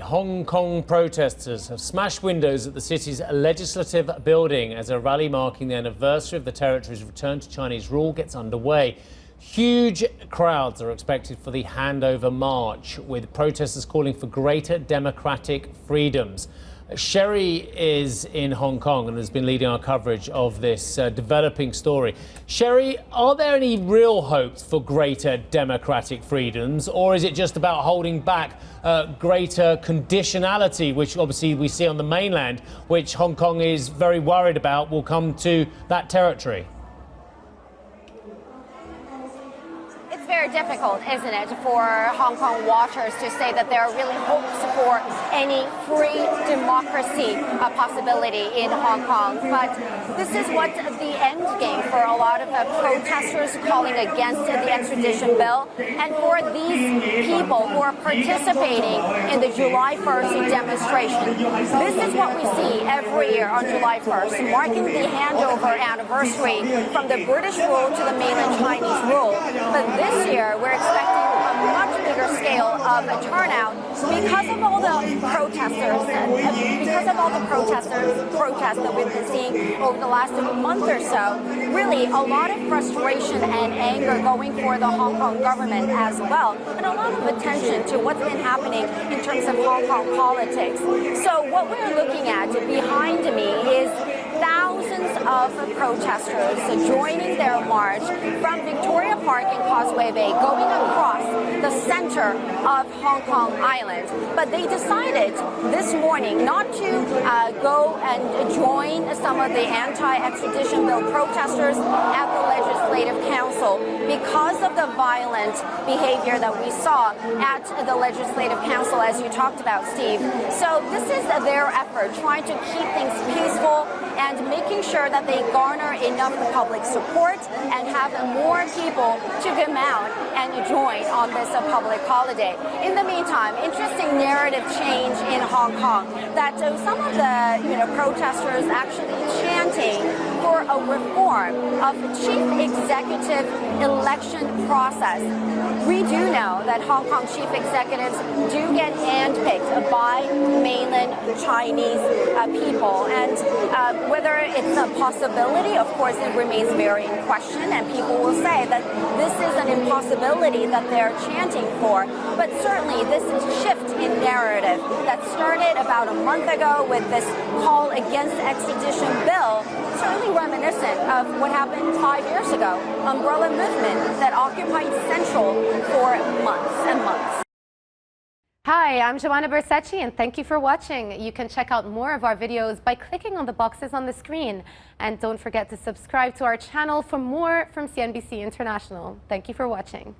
Hong Kong protesters have smashed windows at the city's legislative building as a rally marking the anniversary of the territory's return to Chinese rule gets underway. Huge crowds are expected for the handover march, with protesters calling for greater democratic freedoms. Chery is in Hong Kong and has been leading our coverage of this developing story. Chery, are there any real hopes for greater democratic freedoms, or is it just about holding back greater conditionality, which obviously we see on the mainland, which Hong Kong is very worried about will come to that territory? It's very difficult, isn't it, for Hong Kong watchers to say that there are really hopes for any free democracy possibility in Hong Kong. But this is what the end game for a lot of protesters calling against the extradition bill, and for these people who are participating in the July 1st demonstration. This is what we see every year on July 1st, marking the handover anniversary from the British rule to the mainland Chinese rule. But this year, we're expecting a much bigger scale of a turnout because of all the protesters, protests that we've been seeing over the last month or so. Really, a lot of frustration and anger going for the Hong Kong government as well, and a lot of attention to what's been happening in terms of Hong Kong politics. So what we're looking at behind me is thousands of protesters joining their march from Victoria Park in Causeway Bay, going across the center of Hong Kong Island. But they decided this morning not to go and join some of the anti-extradition bill protesters at the Legislative Council because of the violent behavior that we saw at the Legislative Council, as you talked about, Steve. So this is their effort, trying to keep things peaceful and making sure that they garner enough public support and have more people to come out and join on this public holiday. In the meantime, interesting narrative change in Hong Kong, that some of the protesters actually chanting for a reform of chief executive election process. We do know that Hong Kong chief executives do get handpicked by mainland Chinese people, and whether it's a possibility, of course, it remains very in question, and people will say that this is an impossibility that they're chanting for. But certainly this is a shift in narrative that started about a month ago with this call against the extradition bill, certainly reminiscent of what happened 5 years ago, umbrella movement that occupied Central for months and months. Hi, I'm Joanna Bersecci, and thank you for watching. You can check out more of our videos by clicking on the boxes on the screen. And don't forget to subscribe to our channel for more from CNBC International. Thank you for watching.